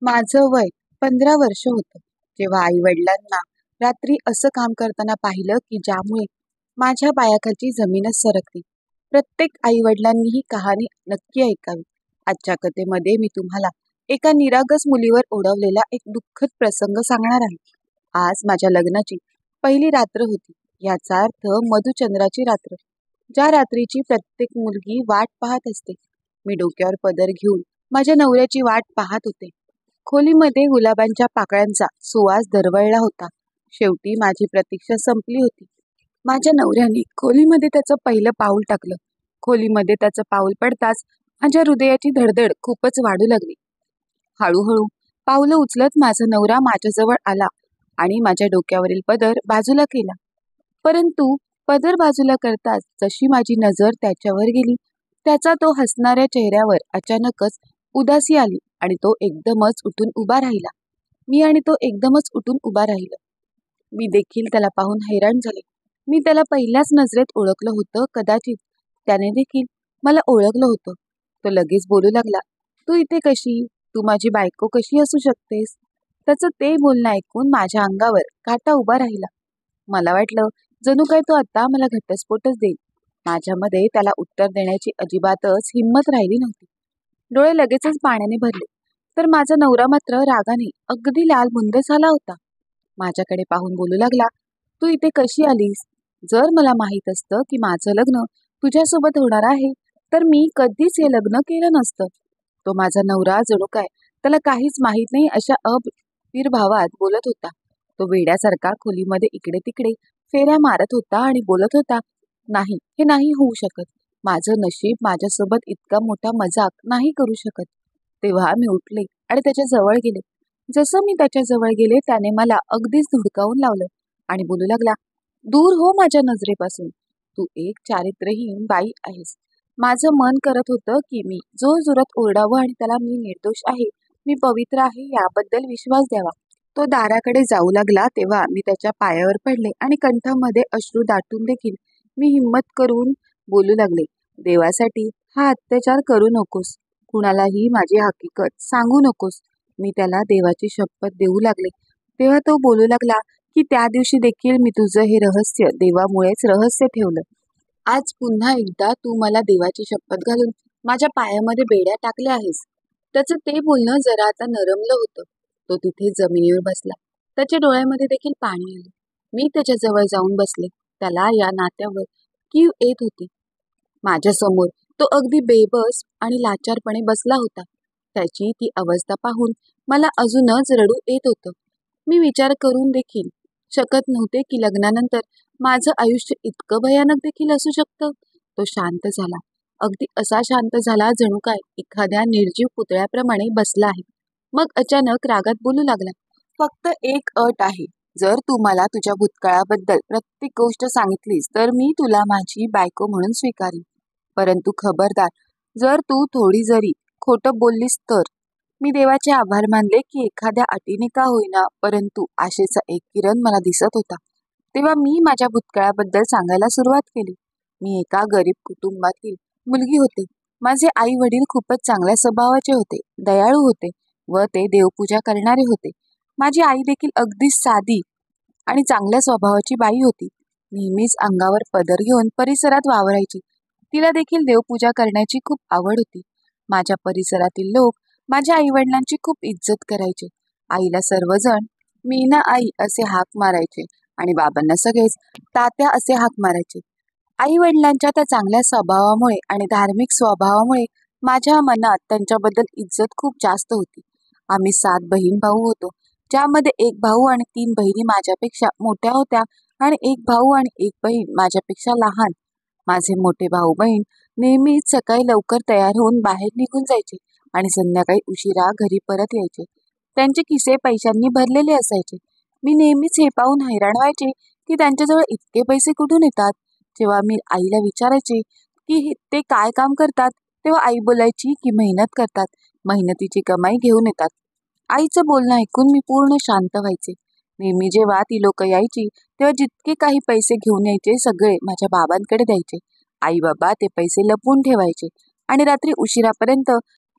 माझं वय 15 वर्ष होतं जेव्हा आई वडिलांना रात्री असं काम करताना पाहिलं की ज्यामुळे माझ्या पायाखालची जमीनच सरकली. प्रत्येक आई वडिलांनी ही कहाणी नक्की ऐकावी. आजच्या कथेमध्ये मी तुम्हाला एका निरागस मुलीवर ओढवलेला एक दुःखद प्रसंग सांगणार आहे. आज माझ्या लग्नाची पहिली रात्र होती. याचा अर्थ मधुचंद्राची रात्र, ज्या रात्रीची प्रत्येक मुलगी वाट पाहत असते. मी डोक्यावर पदर घेऊन माझ्या नवऱ्याची वाट पाहत होते. खोलीमध्ये गुलाबांच्या पाकळ्यांचा सुवास दरवळला होता. शेवटी माझी प्रतीक्षा संपली होती. माझ्या नवऱ्याने खोलीमध्ये त्याचं पहिलं पाऊल टाकलं. खोलीमध्ये त्याचं पाऊल पडताच माझ्या हृदयाची धडधड खूपच वाढू लागली. हळूहळू पावलं उचलत माझा नवरा माझ्याजवळ आला आणि माझ्या डोक्यावरील पदर बाजूला केला. परंतु पदर बाजूला करताच जशी माझी नजर त्याच्यावर गेली, त्याचा तो हसणाऱ्या चेहऱ्यावर अचानकच उदासी आली आणि तो एकदमच उठून उभा राहिला. मी देखील त्याला पाहून हैराण झाले. मी त्याला पहिल्याच नजरेत ओळखलं होतं. कदाचित त्याने देखील मला ओळखलं होतं. तो लगेच बोलू लागला, "तू इथे कशी? तू माझी बायको कशी असू शकतेस?" त्याचं ते बोलणं ऐकून माझ्या अंगावर काटा उभा राहिला. मला वाटलं जणू काय तो आता मला घटस्फोटच देईल. माझ्यामध्ये त्याला उत्तर देण्याची अजिबातच हिंमत राहिली नव्हती. डोळे लगेचच पाण्याने भरले. तर माझा नवरा मात्र रागाने अगदी लालबुंद झाला होता. माझ्याकडे पाहून बोलू लागला, "तू इथे कशी आलीस? जर मला माहीत असतं की माझं लग्न तुझ्यासोबत होणार आहे तर मी कधीच हे लग्न केलं नसतं." तो माझा नवरा जणू काय त्याला काहीच माहीत नाही अशा अविर्भावात बोलत होता. तो वेड्यासारखा खोलीमध्ये इकडे तिकडे फेऱ्या मारत होता आणि बोलत होता, "नाही, हे नाही होऊ शकत. माझं नशीब माझ्यासोबत इतका मोठा मजाक नाही करू शकत." तेव्हा मी उठले आणि त्याच्या जवळ गेले. जसं मी त्याच्या जवळ गेले त्याने मला अगदीच धुडकावून लावलं आणि बोलू लागला, "दूर हो माझ्या नजरेपासून. तू एक चारित्र्यहीन बाई आहेस." माझं मन करत होतं की मी जोरजोरात ओरडावं आणि त्याला मी निर्दोष आहे, मी पवित्र आहे याबद्दल विश्वास द्यावा. तो दाराकडे जाऊ लागला तेव्हा मी त्याच्या पायावर पडले आणि कंठामध्ये अश्रू दाटून देखील मी हिम्मत करून बोलू लागले, "देवासाठी हा अत्याचार करू नकोस. कुणालाही माझी हकीकत सांगू नकोस." मी त्याला देवाची शपथ देऊ लागले. तेव्हा तो बोलू लागला की त्या दिवशी देखील मी तुझं हे रहस्य देवामुळेच रहस्य ठेवलं. आज पुन्हा एकदा तू मला देवाची शपथ घालून माझ्या पायामध्ये बेड्या टाकल्या आहेस. त्याचं ते बोलणं जरा आता नरमलं होतं. तो तिथे जमिनीवर बसला. त्याच्या डोळ्यामध्ये देखील पाणी आलं. मी त्याच्या जवळ जाऊन बसले. त्याला या नात्यावर कीव येत होती. माझ्या समोर तो अगदी बेबस आणि लाचारपणे बसला होता. त्याची ती अवस्था पाहून मला अजूनच रडू येत होतं. मी विचार करून देखील शकत नव्हते की लग्नानंतर माझं आयुष्य इतकं भयानक देखील असू शकतं. तो शांत झाला. अगदी असा शांत झाला जणू काय एखाद्या निर्जीव पुतळ्याप्रमाणे बसला आहे. मग अचानक रागात बोलू लागला, "फक्त एक अट आहे. जर तू मला तुझ्या भूतकाळाबद्दल प्रत्येक गोष्ट सांगितलीस तर मी तुला माझी बायको म्हणून स्वीकारेन. परंतु खबरदार, जर तू थोडी जरी खोटं बोललीस तर." मी देवाचे आभार मानले की एखाद्या अटीने का होईना परंतु आशेचा एक किरण मला दिसत होता. तेव्हा मी माझ्या भूतकाळाबद्दल सांगायला सुरुवात केली. मी एका गरीब कुटुंबातील मुलगी होते. माझे आई वडील खूपच चांगल्या स्वभावाचे होते, दयाळू होते व ते देवपूजा करणारे होते. माझी आई देखील अगदीच साधी आणि चांगल्या स्वभावाची बाई होती. नेहमीच अंगावर पदर घेऊन परिसरात वावरायची. तिला देखील देवपूजा करण्याची खूप आवड होती. माझ्या परिसरातील लोक माझ्या आई वडिलांची खूप इज्जत करायचे. आईला सर्वजण मीना आई असे हाक मारायचे आणि बाबांना सगळेच तात्या असे हाक मारायचे. आई वडिलांच्या त्या चांगल्या स्वभावामुळे आणि धार्मिक स्वभावामुळे माझ्या मनात त्यांच्याबद्दल इज्जत खूप जास्त होती. आम्ही 7 बहीण भाऊ होतो, ज्यामध्ये एक भाऊ आणि 3 बहिणी माझ्यापेक्षा मोठ्या होत्या आणि एक भाऊ आणि एक बहीण माझ्यापेक्षा लहान. माझे मोठे भाऊ बहीण नेहमीच सकाळी लवकर तयार होऊन बाहेर निघून जायचे आणि संध्याकाळी उशिरा घरी परत यायचे. त्यांचे खिसे पैशांनी भरलेले असायचे. मी नेहमीच हे पाहून हैराण व्हायचे की त्यांच्याजवळ इतके पैसे कुठून येतात. जेव्हा मी आईला विचारायचे की ते काय काम करतात तेव्हा आई बोलायची की मेहनत करतात, मेहनतीची कमाई घेऊन येतात. आईचं बोलणं ऐकून मी पूर्ण शांत व्हायचे. नेहमी जेव्हा ती लोक यायची तेव्हा जितके काही पैसे घेऊन यायचे सगळे माझ्या बाबांकडे द्यायचे. आई बाबा ते पैसे लपवून ठेवायचे आणि रात्री उशिरापर्यंत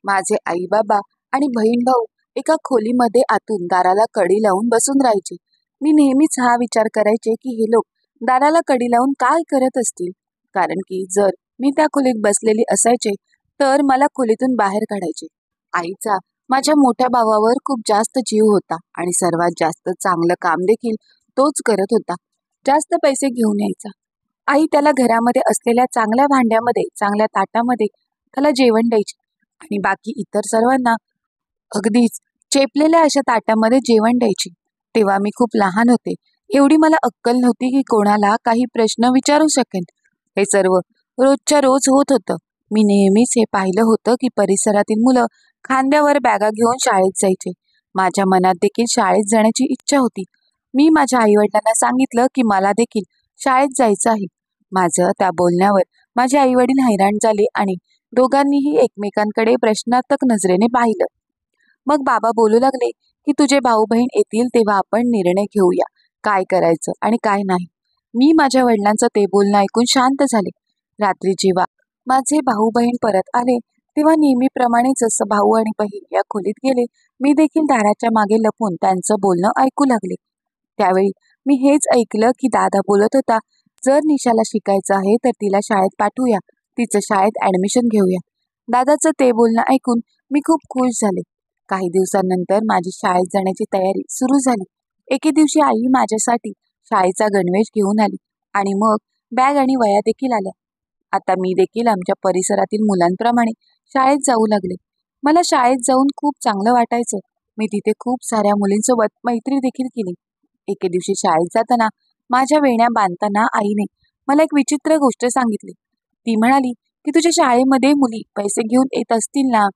माझे आई बाबा आणि बहीण भाऊ एका खोलीमध्ये आतून दाराला कडी लावून बसून राहायचे. मी नेहमीच हा विचार करायचे की हे लोक दाराला कडी लावून काय करत असतील, कारण की जर मी त्या खोलीत बसलेली असायचे तर मला खोलीतून बाहेर काढायचे. आईचा माझ्या मोठ्या भावावर खूप जास्त जीव होता आणि सर्वात जास्त चांगलं काम देखील तोच करत होता. जास्त पैसे घेऊन यायचा. आई त्याला घरामध्ये असलेल्या चांगल्या भांड्यामध्ये, चांगल्या ताटामध्ये त्याला जेवण द्यायची आणि बाकी इतर सर्वांना अगदीच चेपलेल्या अशा ताटामध्ये जेवण द्यायची. तेव्हा मी खूप लहान होते. एवढी मला अक्कल नव्हती की कोणाला काही प्रश्न विचारू शकेन. हे सर्व रोजच्या रोज होत होतं. मी नेहमीच हे पाहिलं होतं की परिसरातील मुलं खांद्यावर बॅगा घेऊन शाळेत जायचे. माझ्या मनात देखील शाळेत जाण्याची इच्छा होती. मी माझ्या आईवडिलांना सांगितलं की मला देखील शाळेत जायचं आहे. माझं त्या बोलण्यावर माझे आईवडील हैराण झाले आणि दोघांनीही एकमेकांकडे प्रश्नार्थक नजरेने पाहिलं. मग बाबा बोलू लागले की तुझे भाऊ बहीण येतील तेव्हा आपण निर्णय घेऊया काय करायचं आणि काय नाही. मी माझ्या वडिलांचं ते बोलणं ऐकून शांत झाले. रात्री जेव्हा माझे भाऊ बहीण परत आले तेव्हा नेहमीप्रमाणे जसं भाऊ आणि बहीण या खोलीत गेले, मी देखील दाराच्या मागे लपून त्यांचं बोलणं ऐकू लागले. त्यावेळी मी हेच ऐकलं की दादा बोलत होता, जर निशाला शिकायचं आहे तर तिला शाळेत पाठवूया, तिचं शाळेत ऍडमिशन घेऊया. दादाचं ते बोलणं ऐकून मी खूप खुश झाले. काही दिवसांनंतर माझी शाळेत जाण्याची तयारी सुरू झाली. एके दिवशी आई माझ्यासाठी शाळेचा गणवेश घेऊन आली आणि मग बॅग आणि वह्या देखील आल्या. आता मी देखील आमच्या परिसरातील मुलांप्रमाणे शाळेत जाऊ लागले. मला शाळेत जाऊन खूप चांगलं वाटायचं. मी तिथे खूप साऱ्या मुलींसोबत मैत्री देखील केली. एके दिवशी शाळेत जाताना माझ्या वेण्या बांधताना आईने मला एक विचित्र गोष्ट सांगितली. ती म्हणाली की तुझ्या शाळेमध्ये मुली पैसे घेऊन येत असतील ना?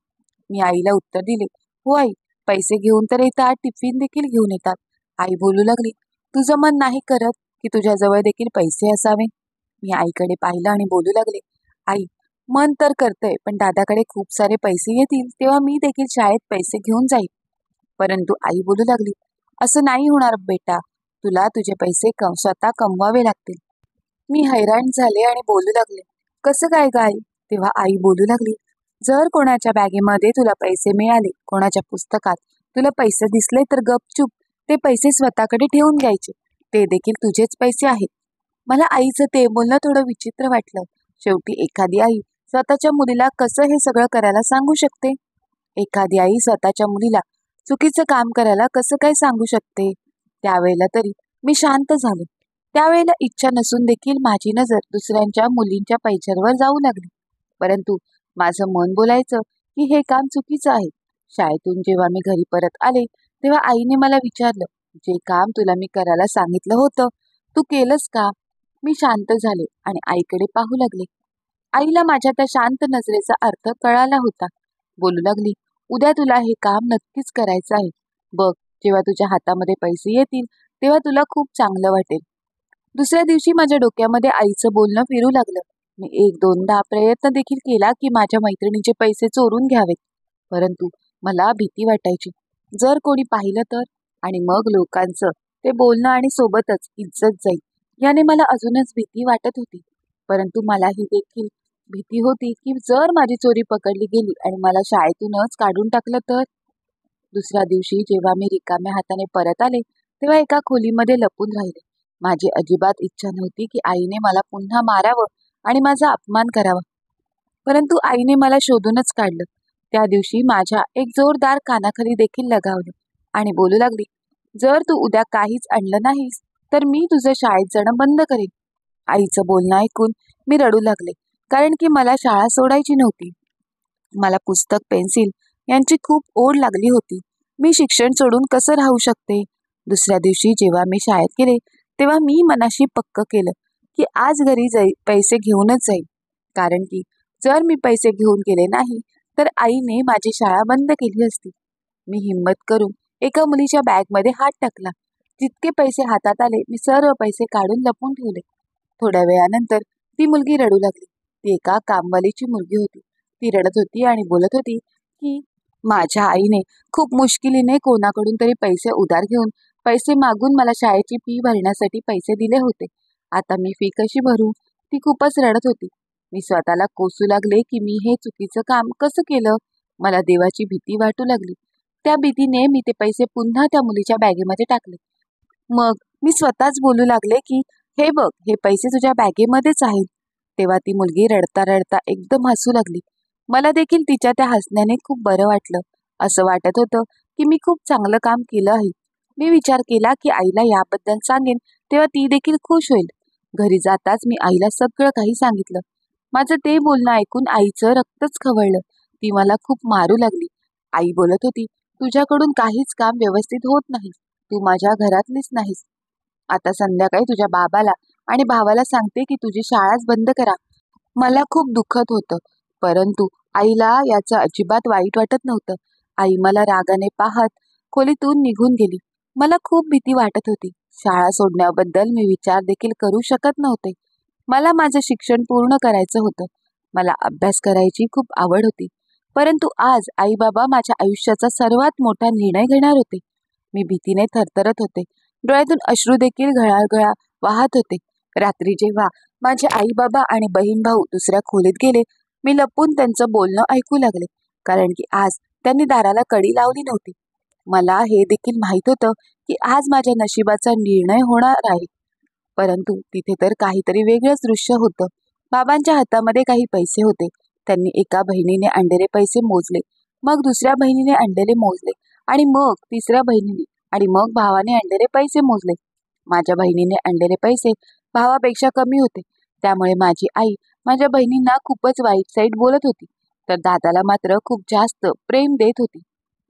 मी आईला उत्तर दिले, हो आई, पैसे घेऊन तर येतात, टिफिन देखील घेऊन येतात. आई बोलू लागली, तुझं मन नाही करत की तुझ्याजवळ देखील पैसे असावे? मी आईकडे पाहिलं आणि बोलू लागले, आई, मन तर करतंय, पण दादाकडे खूप सारे पैसे येतील तेव्हा मी देखील शाळेत पैसे घेऊन जाईल. परंतु आई बोलू लागली, असं नाही होणार बेटा, तुला तुझे पैसे स्वतः कमवावे लागतील. मी हैराण झाले आणि बोलू लागले, कसं काय ग आई? तेव्हा आई बोलू लागली, जर कोणाच्या बॅगेमध्ये तुला पैसे मिळाले, कोणाच्या पुस्तकात तुला पैसे दिसले तर गपचूप ते पैसे स्वतःकडे ठेवून घ्यायचे. ते देखील तुझेच पैसे आहेत. मला आईचं ते बोलणं थोडं विचित्र वाटलं. शेवटी एखादी आई स्वतःच्या मुलीला कसं हे सगळं करायला सांगू शकते? एखादी आई स्वतःच्या मुलीला चुकीचं काम करायला कसं काय सांगू शकते? त्यावेळेला तरी मी शांत झाले. त्यावेळेला इच्छा नसून देखील माझी नजर दुसऱ्यांच्या मुलींच्या पैशांवर जाऊ लागली. परंतु माझं मन बोलायचं की हे काम चुकीचं आहे. शाळेतून जेव्हा मी घरी परत आले तेव्हा आईने मला विचारलं, जे काम तुला मी करायला सांगितलं होतं तू केलंस का? मी शांत झाले आणि आईकडे पाहू लागले. आईला माझ्या त्या शांत नजरेचा अर्थ कळाला होता. बोलू लागली, उद्या तुला हे काम नक्कीच करायचं आहे. बघ, जेव्हा तुझ्या हातामध्ये पैसे येतील तेव्हा तुला खूप चांगलं वाटेल. दुसऱ्या दिवशी माझ्या डोक्यामध्ये आईचं बोलणं फिरू लागलं. मी एक दोनदा प्रयत्न देखील केला की माझ्या मैत्रिणीचे पैसे चोरून घ्यावेत, परंतु मला भीती वाटायची, जर कोणी पाहिलं तर, आणि मग लोकांचं ते बोलणं आणि सोबतच इज्जत जाईल, याने मला अजूनच भीती वाटत होती. परंतु मला ही देखील भीती होती की जर माझी चोरी पकडली गेली आणि मला शाळेतूनच काढून टाकलं तर. दुसऱ्या दिवशी जेव्हा मी रिकाम्या हाताने परत आले तेव्हा एका खोलीमध्ये लपून राहिले. माझी अजिबात इच्छा नव्हती की आईने मला पुन्हा मारावं आणि माझा अपमान करावा, परंतु आईने मला शोधूनच काढलं. त्या दिवशी माझ्या एक जोरदार कानाखाली देखील लगावलं आणि बोलू लागली, जर तू उद्या काहीच आणलं नाहीस तर मी तुझं शाळेत जाणं बंद करेन. आईचं बोलणं ऐकून मी रडू लागले, कारण की मला शाळा सोडायची नव्हती. मला पुस्तक, पेन्सिल यांची खूप ओढ लागली होती. मी शिक्षण सोडून कसं राहू शकते? दुसऱ्या दिवशी जेव्हा मी शाळेत गेले तेव्हा मी मनाशी पक्क केलं की आज घरी पैसे घेऊनच जाईल, कारण की जर मी पैसे घेऊन गेले नाही तर आईने माझी शाळा बंद केली असती. मी हिम्मत करून एका मुलीच्या बॅगमध्ये हात टाकला. जितके पैसे हातात आले मी सर्व पैसे काढून लपून ठेवले. थोड्या वेळानंतर ती मुलगी रडू लागली. ती एका कामवालीची मुलगी होती. ती रडत होती आणि बोलत होती की माझ्या आईने खूप मुश्किलीने कोणाकडून तरी पैसे उधार घेऊन पैसे मागून मला शाळेची फी भरण्यासाठी पैसे दिले होते. आता मी फी कशी भरू? ती खूपच रडत होती. मी स्वतःला कोसू लागले की मी हे चुकीचं काम कसं केलं? मला देवाची भीती वाटू लागली. त्या भीतीने मी ते पैसे पुन्हा त्या मुलीच्या बॅगेमध्ये टाकले. मग मी स्वतःच बोलू लागले की हे बघ, हे पैसे तुझ्या बॅगेमध्येच आहेत. तेव्हा ती मुलगी रडता रडता एकदम हसू लागली. मला देखील तिच्या त्या हसण्याने खूप बरं वाटलं. असं वाटत होतं की मी खूप चांगलं काम केलं आहे. मी विचार केला की आईला याबद्दल सांगेन, तेव्हा ती देखील खुश होईल. घरी जाताच मी आईला सगळं काही सांगितलं. माझं ते बोलणं ऐकून आईचं रक्तच खवळलं. ती मला खूप मारू लागली. आई बोलत होती, तुझ्याकडून काहीच काम व्यवस्थित होत नाही. तू माझ्या घरातलीच नाहीस. आता संध्याकाळी तुझ्या बाबाला आणि भावाला सांगते की तुझी शाळाच बंद करा. मला खूप दुखत होतं, परंतु आईला याचं अजिबात वाईट वाटत नव्हतं. आई मला रागाने पाहत खोलीतून निघून गेली. मला खूप भीती वाटत होती. शाळा सोडण्याबद्दल मी विचार देखील करू शकत नव्हते. मला माझं शिक्षण पूर्ण करायचं होतं. मला अभ्यास करायची खूप आवड होती. परंतु आज आई बाबा माझ्या आयुष्याचा सर्वात मोठा निर्णय घेणार होते. मी भीतीने थरथरत होते. डोळ्यातून अश्रू देखील घळाघळा वाहत होते. रात्री जेव्हा माझे आई बाबा आणि बहीण भाऊ दुसऱ्या खोलीत गेले, मी लपून त्यांचं बोलणं ऐकू लागले, कारण की आज त्यांनी दाराला कडी लावली नव्हती. मला हे देखील माहित होतं की आज माझ्या नशिबाचा निर्णय होणार आहे. परंतु तिथे तर काहीतरी वेगळंच दृश्य होतं. बाबांच्या हातामध्ये काही पैसे होते. त्यांनी एका बहिणीने आणलेले पैसे मोजले, मग दुसऱ्या बहिणीने आणलेले मोजले, आणि मग तिसऱ्या बहिणीने आणि मग भावाने आणलेले पैसे मोजले. माझ्या बहिणीने आणलेले पैसे भावापेक्षा कमी होते. त्यामुळे माझी आई माझ्या बहिणींना खूपच वाईट साईड बोलत होती, तर दादाला मात्र खूप जास्त प्रेम देत होती.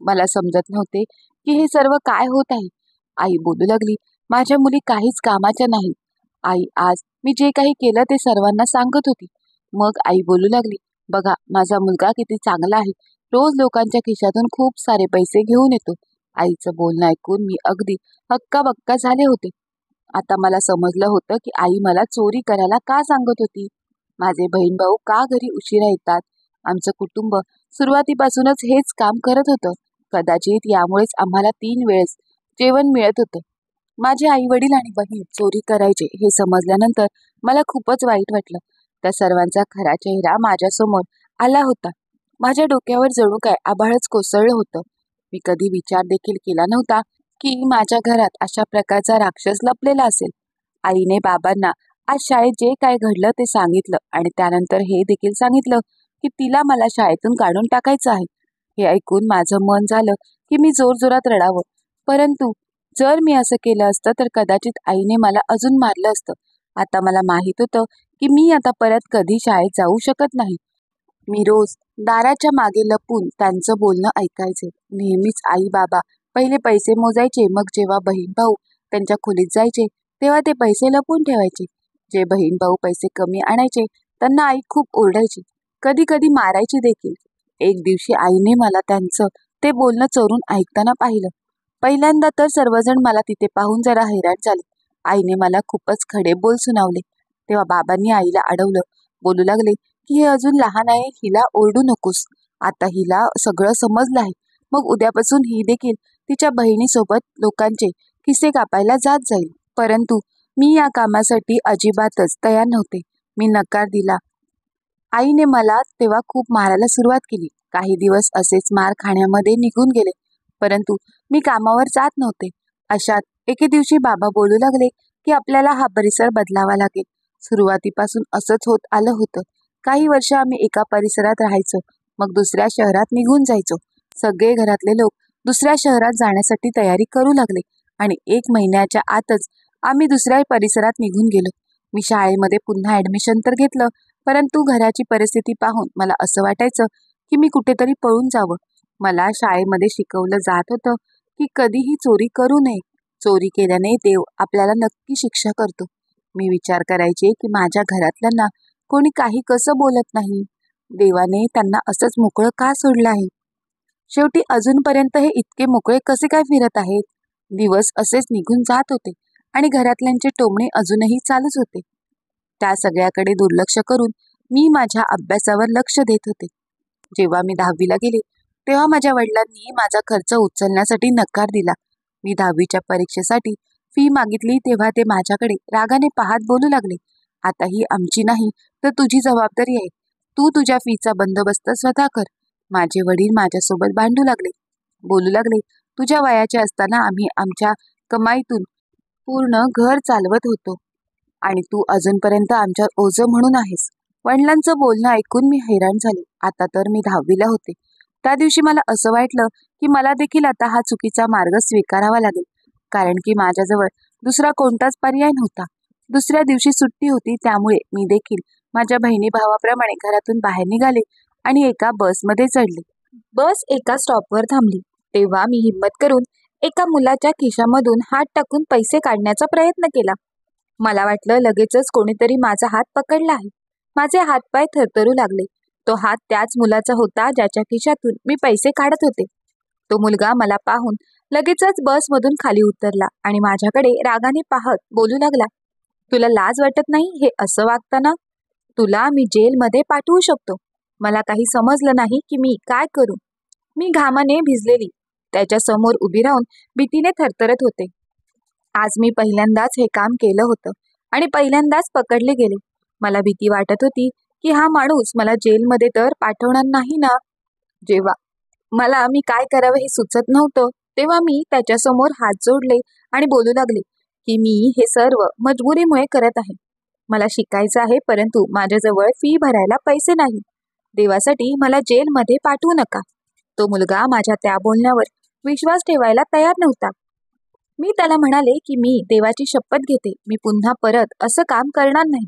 मला समजत नव्हते की हे सर्व काय होत आहे. आई बोलू लागली, माझ्या मुली काहीच कामाच्या नाहीत. आई आज मी जे काही केलं ते सर्वांना सांगत होती. मग आई बोलू लागली, बघा माझा मुलगा किती चांगला आहे. रोज लोकांच्या खिशातून खूप सारे पैसे घेऊन येतो. आईचं बोलणं ऐकून मी अगदी हक्काबक्का झाले होते. आता मला समजलं होतं की आई मला चोरी करायला का सांगत होती. माझे बहीण भाऊ का घरी उशिरा येतात. आमचं कुटुंब सुरुवातीपासूनच हेच काम करत होतं. कदाचित यामुळेच आम्हाला 3 वेळेस जेवण मिळत होतं. माझे आई वडील आणि बहीण चोरी करायचे हे समजल्यानंतर मला खूपच वाईट वाटलं. त्या सर्वांचा खरा चेहरा माझ्यासमोर आला होता. माझ्या डोक्यावर जणू काय आभाळच कोसळलं होतं. मी कधी विचार देखील केला नव्हता की माझ्या घरात अशा प्रकारचा राक्षस लपलेला असेल. आईने बाबांना आज शाळेत जे काय घडलं ते सांगितलं आणि त्यानंतर हे देखील सांगितलं की तिला मला शाळेतून काढून टाकायचं आहे. हे ऐकून माझं मन झालं की मी जोरजोरात रडावं. परंतु जर मी असं केलं असतं तर कदाचित आईने मला अजून मारलं असतं. आता मला माहित होतं की मी आता परत कधी शाळेत जाऊ शकत नाही. मी रोज दाराच्या मागे लपून त्यांचं बोलणं ऐकायचे. नेहमीच आई बाबा पहिले पैसे मोजायचे, मग जेव्हा बहीण भाऊ त्यांच्या खोलीत जायचे तेव्हा ते पैसे लपून ठेवायचे. जे बहीण भाऊ पैसे कमी आणायचे त्यांना आई खूप ओरडायची, कधी कधी मारायची देखील. एक दिवशी आईने मला त्यांचं ते बोलणं चोरून ऐकताना पाहिलं. पहिल्यांदा तर सर्वजण मला तिथे पाहून जरा हैराण झाले. आईने मला खूपच खडे बोल सुनावले. तेव्हा बाबांनी आईला अडवलं. बोलू लागले की हे अजून लहान आहे, हिला ओरडू नकोस. आता हिला सगळं समजलं आहे. मग उद्यापासून ही देखील तिच्या बहिणीसोबत लोकांचे खिसे कापायला जात जाईल. परंतु मी या कामासाठी अजिबातच तयार नव्हते. मी नकार दिला. आईने मला तेव्हा खूप मारायला सुरुवात केली. काही दिवस असेच मार खाण्यामध्ये निघून गेले. परंतु मी कामावर जात नव्हते. अशात एके दिवशी बाबा बोलू लागले की आपल्याला हा परिसर बदलावा लागेल. सुरुवातीपासून असंच होत आलं होतं. काही वर्ष आम्ही एका परिसरात राहायचो, मग दुसऱ्या शहरात निघून जायचो. सगळे घरातले लोक दुसऱ्या शहरात जाण्यासाठी तयारी करू लागले आणि 1 महिन्याच्या आतच आम्ही दुसऱ्या परिसरात निघून गेलो. मी शाळेमध्ये पुन्हा ऍडमिशन तर घेतलं, परंतु घराची परिस्थिती पाहून मला असं वाटायचं की मी कुठेतरी पळून जावं. मला शाळेमध्ये शिकवलं जात होतं की कधीही चोरी करू नये. चोरी केल्याने देव आपल्याला नक्की शिक्षा करतो. मी विचार करायचे की माझ्या घरातल्यांना कोणी काही कसं बोलत नाही. देवाने त्यांना असंच मोकळं का सोडलं आहे. शेवटी अजूनपर्यंत हे इतके मोकळे कसे काय फिरत आहेत. दिवस असेच निघून जात होते आणि घरातल्यांचे टोमणे अजूनही चालूच होते. त्या सगळ्याकडे दुर्लक्ष करून मी माझ्या अभ्यासावर लक्ष देत होते. जेव्हा मी 10वीला गेले तेव्हा माझ्या वडिलांनी माझा खर्च उचलण्यासाठी नकार दिला. मी 10वीच्या परीक्षेसाठी फी मागितली तेव्हा ते माझ्याकडे रागाने पाहत बोलू लागले, आता ही आमची नाही तर तुझी जबाबदारी आहे. तू तुझ्या फीचा बंदोबस्त स्वतः कर. माझे वडील माझ्यासोबत भांडू लागले. बोलू लागले, तुझ्या वयाचे असताना आम्ही आमच्या कमाईतून पूर्ण घर चालवत होतो आणि तू अजूनपर्यंत आमच्या ओझं म्हणून आहेस. वडिलांचं बोलणं ऐकून मी हैराण झाले. आता तर मी 10वीला होते. त्या दिवशी मला असं वाटलं की मला देखील आता हा चुकीचा मार्ग स्वीकारावा लागेल, कारण की माझ्याजवळ दुसरा कोणताच पर्याय नव्हता. दुसऱ्या दिवशी सुट्टी होती, त्यामुळे मी देखील माझ्या बहिणी भावाप्रमाणे घरातून बाहेर निघाले आणि एका बसमध्ये चढले. बस एका स्टॉपवर थांबली. तेव्हा मी हिम्मत करून एका मुलाच्या खिशामधून हात टाकून पैसे काढण्याचा प्रयत्न केला. मला वाटलं लगेचच कोणीतरी माझा हात पकडला आहे. माझे हातपाय थरथरू लागले. तो हात त्याच मुलाचा होता ज्याच्या खिशातून मी पैसे काढत होते. तो मुलगा मला पाहून लगेचच बसमधून खाली उतरला आणि माझ्याकडे रागाने पाहत बोलू लागला, तुला लाज वाटत नाही हे असं वागताना? तुला मी जेलमध्ये पाठवू शकतो. मला काही समजलं नाही की मी काय करू. मी घामाने भिजलेली त्याच्या समोर उभी राहून भीतीने थरथरत होते. आज मी पहिल्यांदाच हे काम केलं होतं आणि पहिल्यांदाच पकडले गेले. मला भीती वाटत होती की हा माणूस मला जेलमध्ये तर पाठवणार नाही ना. जेव्हा मला मी काय करावं हे सुचत नव्हतं, तेव्हा मी त्याच्यासमोर हात जोडले आणि बोलू लागले की मी हे सर्व मजबुरीमुळे करत आहे. मला शिकायचं आहे, परंतु माझ्याजवळ फी भरायला पैसे नाही. देवासाठी मला जेलमध्ये पाठवू नका. तो मुलगा माझ्या त्या बोलण्यावर विश्वास ठेवायला तयार नव्हता. मी त्याला म्हणाले की मी देवाची शपथ घेते, मी पुन्हा परत असं काम करणार नाही.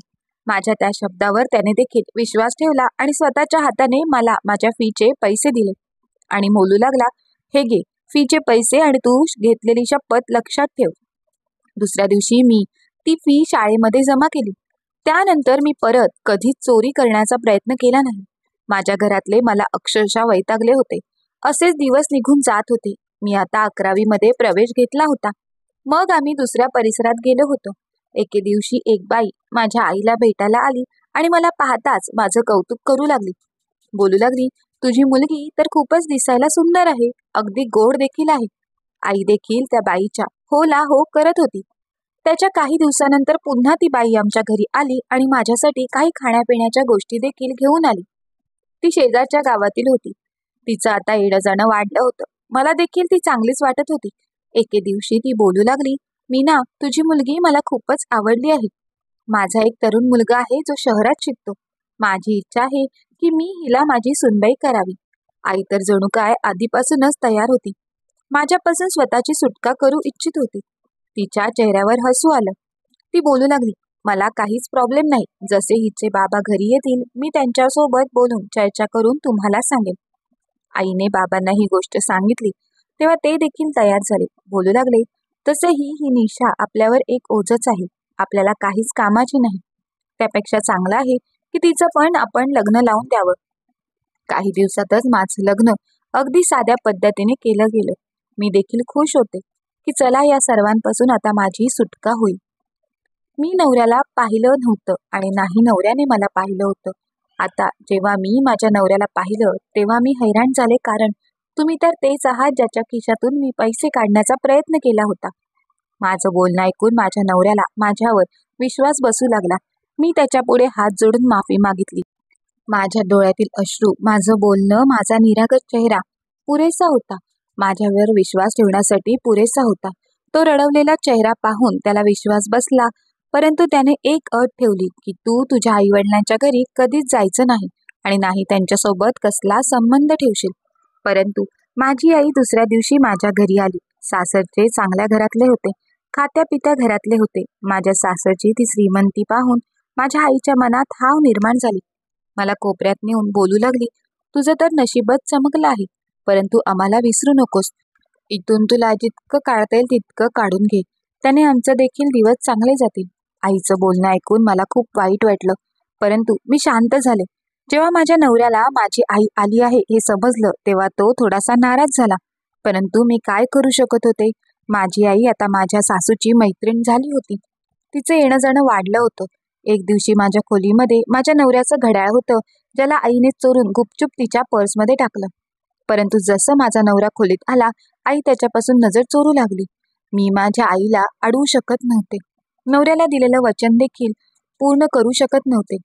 माझ्या त्या शब्दावर त्याने देखील विश्वास ठेवला आणि स्वतःच्या हाताने मला माझ्या फीचे पैसे दिले आणि बोलू लागला, हे घे फीचे पैसे आणि तू घेतलेली शपथ लक्षात ठेव. दुसऱ्या दिवशी मी ती फी शाळेमध्ये जमा केली. त्यानंतर मी परत कधीच चोरी करण्याचा प्रयत्न केला नाही. माझ्या घरातले मला अक्षरशः वैतागले होते. असेच दिवस निघून जात होते. मी आता 11वी मध्ये प्रवेश घेतला होता. मग आम्ही दुसऱ्या परिसरात गेलो होतो. एके दिवशी एक बाई माझ्या आईला भेटायला आली आणि मला पाहताच माझं कौतुक करू लागली. बोलू लागली, तुझी मुलगी तर खूपच दिसायला सुंदर आहे, अगदी गोड देखील आहे. आई देखील त्या बाईच्या हो ला हो करत होती. त्याच्या काही दिवसानंतर पुन्हा ती बाई आमच्या घरी आली आणि माझ्यासाठी काही खाण्यापिण्याच्या गोष्टी देखील घेऊन आली. ती शेजारच्या गावातील होती. तिचं आता येणं जाणं वाढलं होतं. मला देखील ती चांगलीच वाटत होती. एके दिवशी ती बोलू लागली, मीना, तुझी मुलगी मला खूपच आवडली आहे. माझा एक तरुण मुलगा आहे जो शहरात शिकतो. माझी इच्छा आहे की मी हिला माझी सुनबाई करावी. आई तर जणू काय आधीपासूनच तयार होती. माझ्यापासून स्वतःची सुटका करू इच्छित होती. तिच्या चेहऱ्यावर हसू आलं. ती बोलू लागली, मला काहीच प्रॉब्लेम नाही. जसे हिचे बाबा घरी येतील मी त्यांच्यासोबत बोलून चर्चा करून तुम्हाला सांगेन. आईने बाबांना ही गोष्ट सांगितली तेव्हा ते देखील तयार झाले. बोलू लागले, तसेही ही निशा आपल्यावर एक ओझच आहे, आपल्याला काहीच कामाची नाही. त्यापेक्षा चांगलं आहे की तिचं पण आपण लग्न लावून द्यावं. काही दिवसातच माझं लग्न अगदी साध्या पद्धतीने केलं गेलं. मी देखील खुश होते की चला या सर्वांपासून आता माझी सुटका होईल. मी नवऱ्याला पाहिलं नव्हतं आणि नाही नवऱ्याने मला पाहिलं होतं. आता जेव्हा मी माझ्या नवऱ्याला पाहिलं तेव्हा मी हैराण झाले, कारण तुम्ही तर तेच आहात ज्याच्या खिशातून मी पैसे काढण्याचा प्रयत्न केला होता. माझं बोलणं ऐकून माझ्या नवऱ्याला माझ्यावर विश्वास बसू लागला. मी त्याच्या पुढे हात जोडून माफी मागितली. माझ्या डोळ्यातील अश्रू, माझं बोलणं, माझा निरागस चेहरा पुरेसा होता. माझ्यावर विश्वास ठेवण्यासाठी पुरेसा होता. तो रडवलेला चेहरा पाहून त्याला विश्वास बसला, परंतु त्याने एक अट ठेवली की तू तुझ्या आईवडिलांच्या घरी कधीच जायचं नाही आणि नाही त्यांच्यासोबत कसला संबंध ठेवशील. परंतु माझी आई दुसऱ्या दिवशी माझ्या घरी आली. सासरचे चांगल्या घरातले होते, खात्यापित्या घरातले होते. माझ्या सासरची ती श्रीमंती पाहून माझ्या आईच्या मनात हाव निर्माण झाली. मला कोपऱ्यात नेऊन बोलू लागली, तुझं तर नशीबच चमकलं आहे, परंतु आम्हाला विसरू नकोस. इथून तुला जितकं काढता येईल तितकं काढून घे, त्याने आमचं देखील दिवस चांगले जातील. आईचं बोलणं ऐकून मला खूप वाईट वाटलं, परंतु मी शांत झाले. जेव्हा माझ्या नवऱ्याला माझी आई आली आहे हे समजलं तेव्हा तो थोडासा नाराज झाला, परंतु मी काय करू शकत होते. माझी आई आता माझ्या सासूची मैत्रीण झाली होती. तिचं येणं जाणं वाढलं होतं. एक दिवशी माझ्या खोलीमध्ये माझ्या नवऱ्याचं घड्याळ होतं, ज्याला आईने चोरून गुपचूप तिच्या पर्समध्ये टाकलं. परंतु जसं माझा नवरा खोलीत आला, आई त्याच्यापासून नजर चोरू लागली. मी माझ्या आईला अडवू शकत नव्हते. नवऱ्याला दिलेलं वचन देखील पूर्ण करू शकत नव्हते.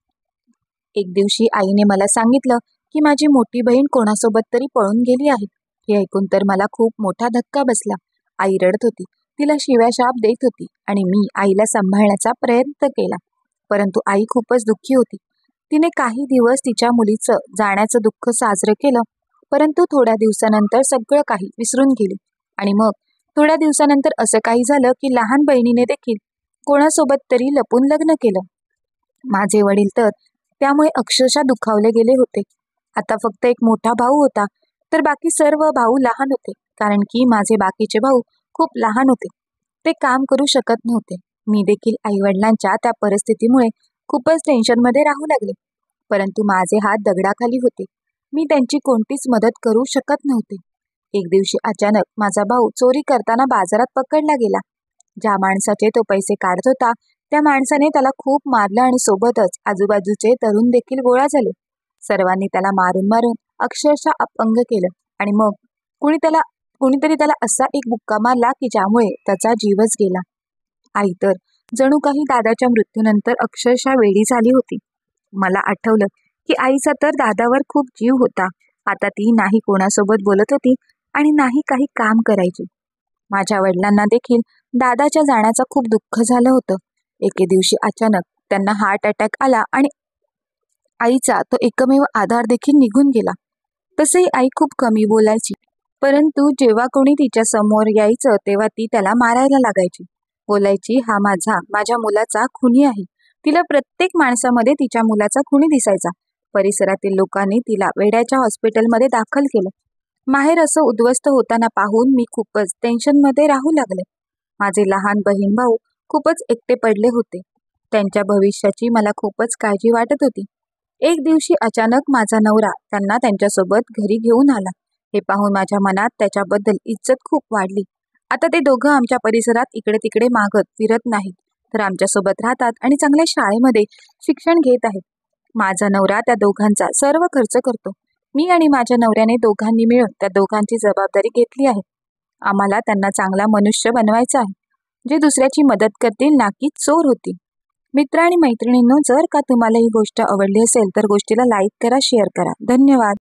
एक दिवशी आईने मला सांगितलं की माझी मोठी बहीण कोणासोबत तरी पळून गेली आहे. हे ऐकून तर मला खूप मोठा धक्का बसला. आई रडत होती, तिला शिव्या शाप देत होती आणि मी आईला सांभाळण्याचा प्रयत्न केला. परंतु आई खूपच दुःखी होती. तिने काही दिवस तिच्या मुलीचं जाण्याचं दुःख साजरं केलं, परंतु थोड्या दिवसानंतर सगळं काही विसरून गेली. आणि मग थोड्या दिवसानंतर असं काही झालं की लहान बहिणीने देखील कोणासोबत तरी लपून लग्न केलं. माझे वडील तर त्यामुळे अक्षरशः दुखावले गेले होते. आता फक्त एक मोठा भाऊ होता, तर बाकी सर्व भाऊ लहान होते, कारण की माझे बाकीचे भाऊ खूप लहान होते. ते काम करू शकत नव्हते. मी देखील आईवडिलांच्या त्या परिस्थितीमुळे खूपच टेन्शनमध्ये राहू लागले. परंतु माझे हात दगडाखाली होते. मी त्यांची कोणतीच मदत करू शकत नव्हते. एक दिवशी अचानक माझा भाऊ चोरी करताना बाजारात पकडला गेला. ज्या माणसाचे तो पैसे काढत होता, त्या माणसाने त्याला खूप मारलं आणि सोबतच आजूबाजूचे तरुण देखील गोळा झाले. सर्वांनी त्याला मारून मारून अक्षरशः अपंग केलं आणि मग कुणीतरी त्याला असा एक बुक्का मारला की ज्यामुळे त्याचा जीवच गेला. आई तर जणू काही दादाच्या मृत्यूनंतर अक्षरशः वेडी झाली होती. मला आठवलं की आईचा तर दादावर खूप जीव होता. आता ती नाही कोणासोबत बोलत होती आणि नाही काही काम करायची. माझ्या वडिलांना देखील दादाच्या जाण्याचं खूप दुःख झालं होतं. एके दिवशी अचानक त्यांना हार्ट अटॅक आला आणि आईचा तो एकमेव आधार देखील निघून गेला. तसेही आई खूप कमी बोलायची, परंतु जेव्हा कोणी तिच्या समोर यायचं तेव्हा ती त्याला मारायला लागायची. बोलायची, हा माझ्या मुलाचा खुनी आहे. तिला प्रत्येक माणसामध्ये तिच्या मुलाचा खुनी दिसायचा. परिसरातील लोकांनी तिला वेड्याच्या हॉस्पिटलमध्ये दाखल केलं. माहेर असं उद्ध्वस्त होताना पाहून मी खूपच टेन्शनमध्ये राहू लागले. माझे लहान बहीण भाऊ खूपच एकटे पडले होते. त्यांच्या भविष्याची मला खूपच काळजी वाटत होती. एक दिवशी अचानक माझा नवरा त्यांना त्यांच्यासोबत घरी घेऊन आला. हे पाहून माझ्या मनात त्याच्याबद्दल इज्जत खूप वाढली. आता ते दोघं आमच्या परिसरात इकडे तिकडे मागत फिरत नाहीत, तर आमच्यासोबत राहतात आणि चांगल्या शाळेमध्ये शिक्षण घेत आहेत. माझा नवरा त्या दोघांचा सर्व खर्च करतो. मी आणि माझ्या नवऱ्याने दोघांनी मिळून त्या दोघांची जबाबदारी घेतली आहे. आम्हाला त्यांना चांगला मनुष्य बनवायचा आहे, जे दुसऱ्याची मदत करतील, ना की चोर होतील. मित्र आणि मैत्रिणींनो, जर का तुम्हाला ही गोष्ट आवडली असेल तर गोष्टीला लाईक करा, शेअर करा. धन्यवाद.